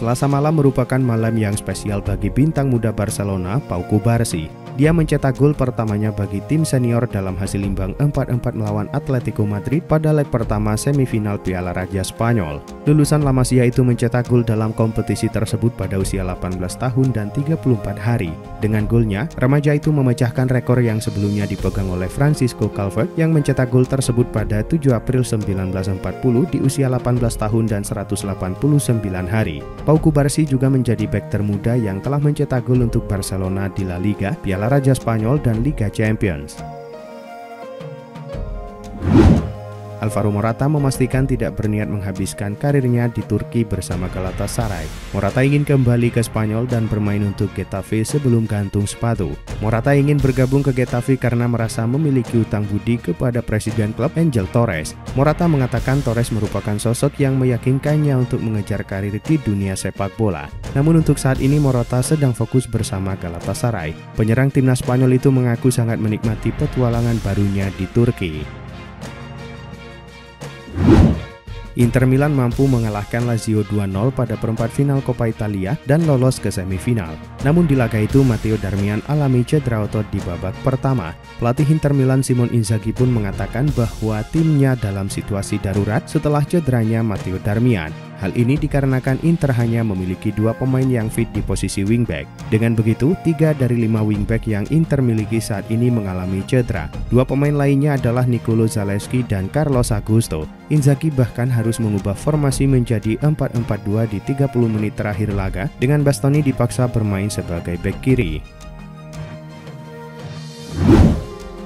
Selasa malam merupakan malam yang spesial bagi bintang muda Barcelona, Pau Cubarsí. Dia mencetak gol pertamanya bagi tim senior dalam hasil imbang 4-4 melawan Atletico Madrid pada leg pertama semifinal Piala Raja Spanyol. Lulusan La Masia itu mencetak gol dalam kompetisi tersebut pada usia 18 tahun dan 34 hari. Dengan golnya, remaja itu memecahkan rekor yang sebelumnya dipegang oleh Francisco Calvert yang mencetak gol tersebut pada 7 April 1940 di usia 18 tahun dan 189 hari. Pau Cubarsí juga menjadi bek termuda yang telah mencetak gol untuk Barcelona di La Liga, Piala Raja Spanyol, dan Liga Champions. Alvaro Morata memastikan tidak berniat menghabiskan karirnya di Turki bersama Galatasaray. Morata ingin kembali ke Spanyol dan bermain untuk Getafe sebelum gantung sepatu. Morata ingin bergabung ke Getafe karena merasa memiliki utang budi kepada presiden klub Angel Torres. Morata mengatakan Torres merupakan sosok yang meyakinkannya untuk mengejar karir di dunia sepak bola. Namun untuk saat ini Morata sedang fokus bersama Galatasaray. Penyerang timnas Spanyol itu mengaku sangat menikmati petualangan barunya di Turki. Inter Milan mampu mengalahkan Lazio 2-0 pada perempat final Coppa Italia dan lolos ke semifinal. Namun di laga itu Matteo Darmian alami cedera otot di babak pertama. Pelatih Inter Milan Simone Inzaghi pun mengatakan bahwa timnya dalam situasi darurat setelah cederanya Matteo Darmian. Hal ini dikarenakan Inter hanya memiliki 2 pemain yang fit di posisi wingback. Dengan begitu, 3 dari 5 wingback yang Inter miliki saat ini mengalami cedera. 2 pemain lainnya adalah Nicolo Zalewski dan Carlos Augusto. Inzaghi bahkan harus mengubah formasi menjadi 4-4-2 di 30 menit terakhir laga, dengan Bastoni dipaksa bermain sebagai bek kiri.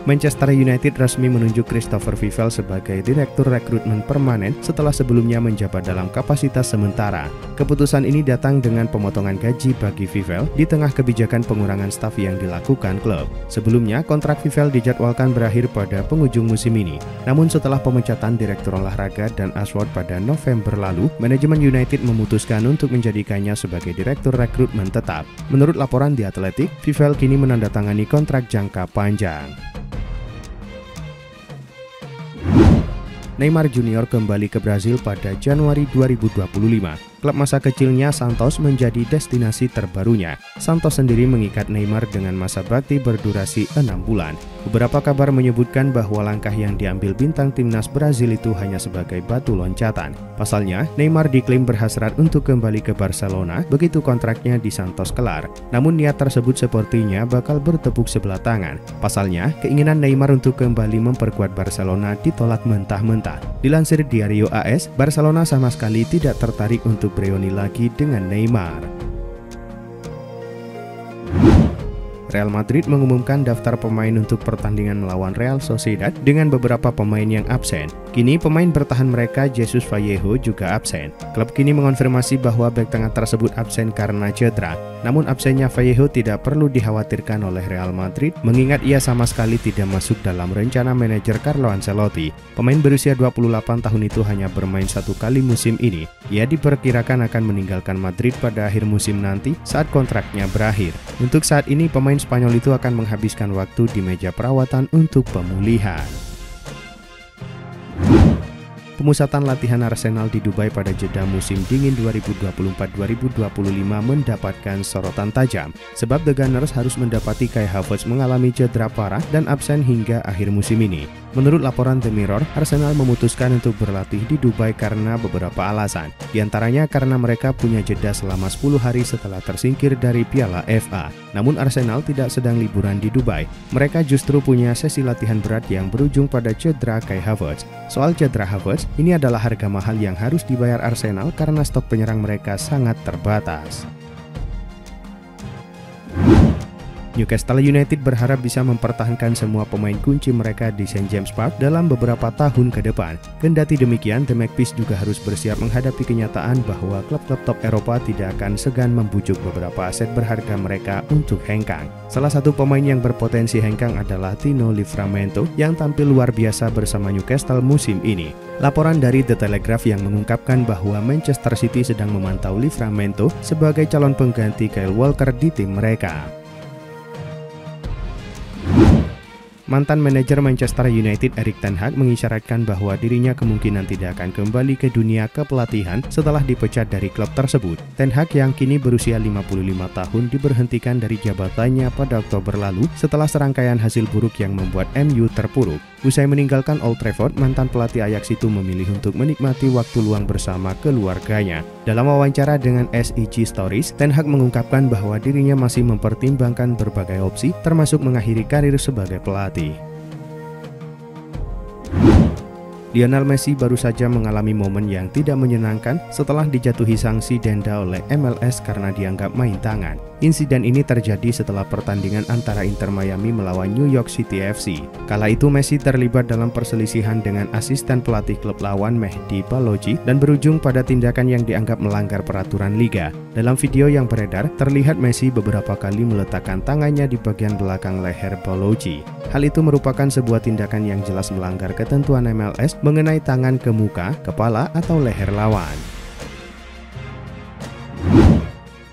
Manchester United resmi menunjuk Christopher Vivell sebagai direktur rekrutmen permanen setelah sebelumnya menjabat dalam kapasitas sementara. Keputusan ini datang dengan pemotongan gaji bagi Vivell di tengah kebijakan pengurangan staf yang dilakukan klub. Sebelumnya, kontrak Vivell dijadwalkan berakhir pada penghujung musim ini. Namun setelah pemecatan direktur olahraga Dan Ashworth pada November lalu, manajemen United memutuskan untuk menjadikannya sebagai direktur rekrutmen tetap. Menurut laporan The Athletic, Vivell kini menandatangani kontrak jangka panjang. Neymar Junior kembali ke Brazil pada Januari 2025. Klub masa kecilnya Santos menjadi destinasi terbarunya. Santos sendiri mengikat Neymar dengan masa bakti berdurasi 6 bulan. Beberapa kabar menyebutkan bahwa langkah yang diambil bintang timnas Brazil itu hanya sebagai batu loncatan. Pasalnya, Neymar diklaim berhasrat untuk kembali ke Barcelona begitu kontraknya di Santos kelar. Namun niat tersebut sepertinya bakal bertepuk sebelah tangan. Pasalnya, keinginan Neymar untuk kembali memperkuat Barcelona ditolak mentah-mentah. Dilansir Diario AS, Barcelona sama sekali tidak tertarik untuk bereuni lagi dengan Neymar. Real Madrid mengumumkan daftar pemain untuk pertandingan melawan Real Sociedad dengan beberapa pemain yang absen. Kini pemain bertahan mereka Jesus Vallejo juga absen. Klub kini mengonfirmasi bahwa bek tengah tersebut absen karena cedera. Namun absennya Vallejo tidak perlu dikhawatirkan oleh Real Madrid mengingat ia sama sekali tidak masuk dalam rencana manajer Carlo Ancelotti. Pemain berusia 28 tahun itu hanya bermain 1 kali musim ini. Ia diperkirakan akan meninggalkan Madrid pada akhir musim nanti saat kontraknya berakhir. Untuk saat ini pemain Spanyol itu akan menghabiskan waktu di meja perawatan untuk pemulihan. Pemusatan latihan Arsenal di Dubai pada jeda musim dingin 2024-2025 mendapatkan sorotan tajam, sebab The Gunners harus mendapati Kai Havertz mengalami cedera parah dan absen hingga akhir musim ini. Menurut laporan The Mirror, Arsenal memutuskan untuk berlatih di Dubai karena beberapa alasan. Di antaranya karena mereka punya jeda selama 10 hari setelah tersingkir dari Piala FA. Namun Arsenal tidak sedang liburan di Dubai. Mereka justru punya sesi latihan berat yang berujung pada cedera Kai Havertz. Soal cedera Havertz, ini adalah harga mahal yang harus dibayar Arsenal karena stok penyerang mereka sangat terbatas. Newcastle United berharap bisa mempertahankan semua pemain kunci mereka di St. James Park dalam beberapa tahun ke depan. Kendati demikian, The Magpies juga harus bersiap menghadapi kenyataan bahwa klub-klub top Eropa tidak akan segan membujuk beberapa aset berharga mereka untuk hengkang. Salah satu pemain yang berpotensi hengkang adalah Tino Livramento yang tampil luar biasa bersama Newcastle musim ini. Laporan dari The Telegraph yang mengungkapkan bahwa Manchester City sedang memantau Livramento sebagai calon pengganti Kyle Walker di tim mereka. mantan manajer Manchester United Erik ten Hag mengisyaratkan bahwa dirinya kemungkinan tidak akan kembali ke dunia kepelatihan setelah dipecat dari klub tersebut. Ten Hag yang kini berusia 55 tahun diberhentikan dari jabatannya pada Oktober lalu setelah serangkaian hasil buruk yang membuat MU terpuruk. Usai meninggalkan Old Trafford, mantan pelatih Ajax itu memilih untuk menikmati waktu luang bersama keluarganya. Dalam wawancara dengan SEG Stories, Ten Hag mengungkapkan bahwa dirinya masih mempertimbangkan berbagai opsi, termasuk mengakhiri karir sebagai pelatih. Lionel Messi baru saja mengalami momen yang tidak menyenangkan setelah dijatuhi sanksi denda oleh MLS karena dianggap main tangan. Insiden ini terjadi setelah pertandingan antara Inter Miami melawan New York City FC. Kala itu Messi terlibat dalam perselisihan dengan asisten pelatih klub lawan Mehdi Balogi dan berujung pada tindakan yang dianggap melanggar peraturan liga. Dalam video yang beredar, terlihat Messi beberapa kali meletakkan tangannya di bagian belakang leher Balogi. Hal itu merupakan sebuah tindakan yang jelas melanggar ketentuan MLS mengenai tangan ke muka, kepala, atau leher lawan.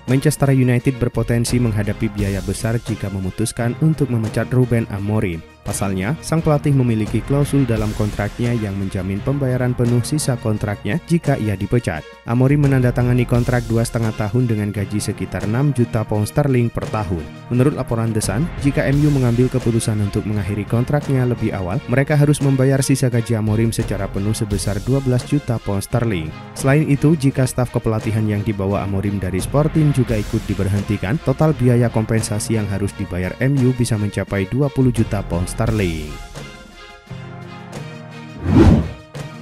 Manchester United berpotensi menghadapi biaya besar jika memutuskan untuk memecat Ruben Amorim. Pasalnya, sang pelatih memiliki klausul dalam kontraknya yang menjamin pembayaran penuh sisa kontraknya jika ia dipecat. Amorim menandatangani kontrak 2,5 tahun dengan gaji sekitar 6 juta pound sterling per tahun. Menurut laporan The Sun, jika MU mengambil keputusan untuk mengakhiri kontraknya lebih awal, mereka harus membayar sisa gaji Amorim secara penuh sebesar 12 juta pound sterling. Selain itu, jika staf kepelatihan yang dibawa Amorim dari Sporting juga ikut diberhentikan, total biaya kompensasi yang harus dibayar MU bisa mencapai 20 juta pound sterling.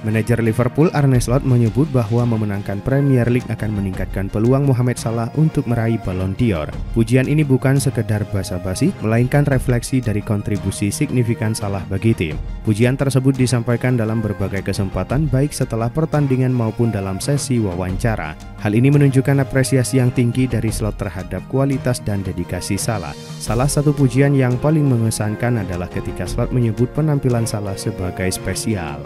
Manajer Liverpool Arne Slot menyebut bahwa memenangkan Premier League akan meningkatkan peluang Mohamed Salah untuk meraih Ballon d'Or. Pujian ini bukan sekedar basa-basi, melainkan refleksi dari kontribusi signifikan Salah bagi tim. Pujian tersebut disampaikan dalam berbagai kesempatan baik setelah pertandingan maupun dalam sesi wawancara. Hal ini menunjukkan apresiasi yang tinggi dari Slot terhadap kualitas dan dedikasi Salah. Salah satu pujian yang paling mengesankan adalah ketika Slot menyebut penampilan Salah sebagai spesial.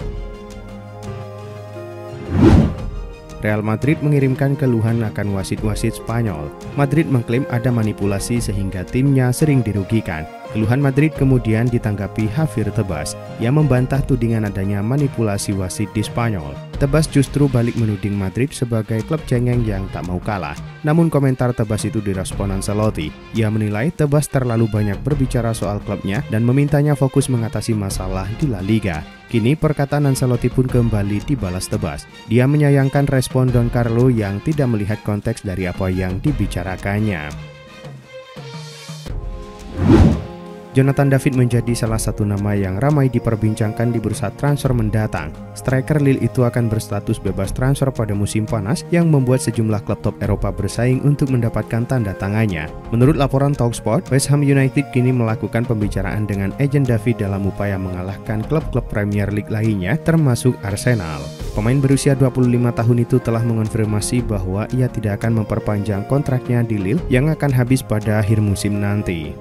Real Madrid mengirimkan keluhan akan wasit-wasit Spanyol. Madrid mengklaim ada manipulasi sehingga timnya sering dirugikan. Keluhan Madrid kemudian ditanggapi Javier Tebas yang membantah tudingan adanya manipulasi wasit di Spanyol. Tebas justru balik menuding Madrid sebagai klub cengeng yang tak mau kalah. Namun komentar Tebas itu direspon Ancelotti. Ia menilai Tebas terlalu banyak berbicara soal klubnya dan memintanya fokus mengatasi masalah di La Liga. Kini perkataan Ancelotti pun kembali dibalas Tebas. Dia menyayangkan respon Don Carlo yang tidak melihat konteks dari apa yang dibicarakannya. Jonathan David menjadi salah satu nama yang ramai diperbincangkan di bursa transfer mendatang. Striker Lille itu akan berstatus bebas transfer pada musim panas yang membuat sejumlah klub top Eropa bersaing untuk mendapatkan tanda tangannya. Menurut laporan Talksport, West Ham United kini melakukan pembicaraan dengan agen David dalam upaya mengalahkan klub-klub Premier League lainnya termasuk Arsenal. Pemain berusia 25 tahun itu telah mengonfirmasi bahwa ia tidak akan memperpanjang kontraknya di Lille yang akan habis pada akhir musim nanti.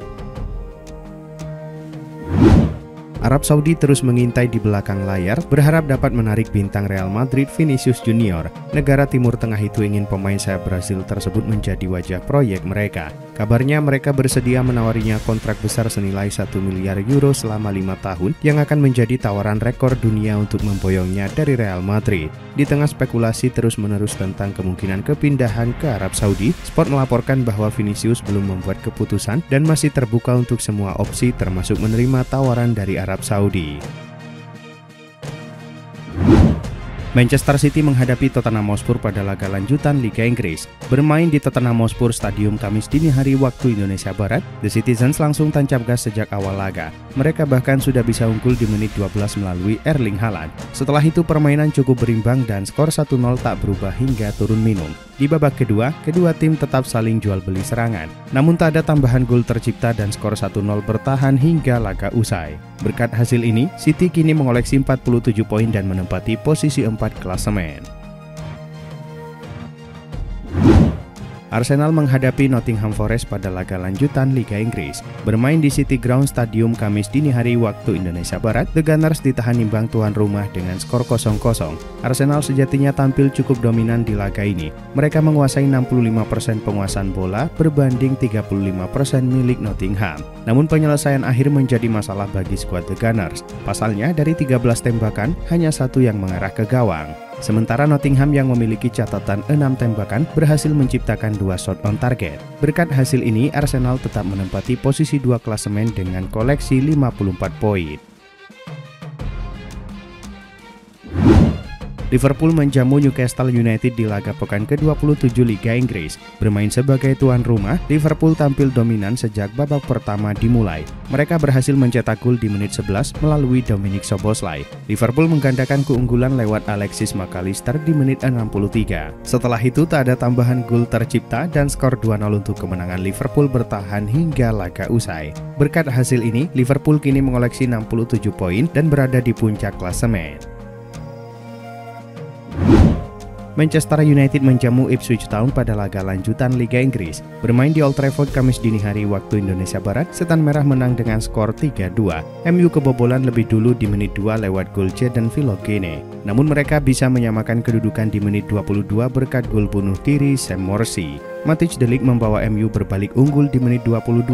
Arab Saudi terus mengintai di belakang layar, berharap dapat menarik bintang Real Madrid Vinicius Junior. Negara Timur Tengah itu ingin pemain sayap Brasil tersebut menjadi wajah proyek mereka. Kabarnya mereka bersedia menawarinya kontrak besar senilai 1 miliar euro selama 5 tahun yang akan menjadi tawaran rekor dunia untuk memboyongnya dari Real Madrid. Di tengah spekulasi terus-menerus tentang kemungkinan kepindahan ke Arab Saudi, Sport melaporkan bahwa Vinicius belum membuat keputusan dan masih terbuka untuk semua opsi termasuk menerima tawaran dari Arab Saudi. Manchester City menghadapi Tottenham Hotspur pada laga lanjutan Liga Inggris. Bermain di Tottenham Hotspur Stadium Kamis dini hari waktu Indonesia Barat, The Citizens langsung tancap gas sejak awal laga. Mereka bahkan sudah bisa unggul di menit 12 melalui Erling Haaland. Setelah itu permainan cukup berimbang dan skor 1-0 tak berubah hingga turun minum. Di babak kedua tim tetap saling jual beli serangan. Namun tak ada tambahan gol tercipta dan skor 1-0 bertahan hingga laga usai. Berkat hasil ini, City kini mengoleksi 47 poin dan menempati posisi 4 klasemen. Arsenal menghadapi Nottingham Forest pada laga lanjutan Liga Inggris. Bermain di City Ground Stadium Kamis dini hari waktu Indonesia Barat, The Gunners ditahan imbang tuan rumah dengan skor 0-0. Arsenal sejatinya tampil cukup dominan di laga ini. Mereka menguasai 65% penguasaan bola berbanding 35% milik Nottingham. Namun penyelesaian akhir menjadi masalah bagi skuad The Gunners. Pasalnya dari 13 tembakan, hanya satu yang mengarah ke gawang. Sementara Nottingham yang memiliki catatan 6 tembakan berhasil menciptakan 2 shot on target. Berkat hasil ini, Arsenal tetap menempati posisi 2 klasemen dengan koleksi 54 poin. Liverpool menjamu Newcastle United di laga pekan ke-27 Liga Inggris. Bermain sebagai tuan rumah, Liverpool tampil dominan sejak babak pertama dimulai. Mereka berhasil mencetak gol di menit 11 melalui Dominic Szoboszlai. Liverpool menggandakan keunggulan lewat Alexis Mac Allister di menit 63. Setelah itu tak ada tambahan gol tercipta dan skor 2-0 untuk kemenangan Liverpool bertahan hingga laga usai. Berkat hasil ini, Liverpool kini mengoleksi 67 poin dan berada di puncak klasemen. Manchester United menjamu Ipswich Town pada laga lanjutan Liga Inggris. Bermain di Old Trafford Kamis dini hari waktu Indonesia Barat, Setan Merah menang dengan skor 3-2. MU kebobolan lebih dulu di menit 2 lewat gol Jadon Philogene. Namun mereka bisa menyamakan kedudukan di menit 22 berkat gol bunuh diri Sam Morsy. Matthijs de Ligt membawa MU berbalik unggul di menit 22.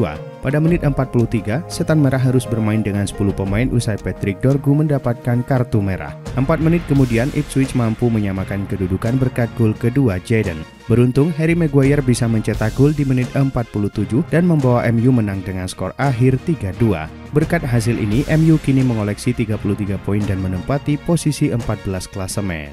Pada menit 43, Setan Merah harus bermain dengan 10 pemain usai Patrick Dorgu mendapatkan kartu merah. 4 menit kemudian Ipswich mampu menyamakan kedudukan berkat gol kedua Jadon. Beruntung, Harry Maguire bisa mencetak gol di menit 47 dan membawa MU menang dengan skor akhir 3-2. Berkat hasil ini, MU kini mengoleksi 33 poin dan menempati posisi 14 klasemen.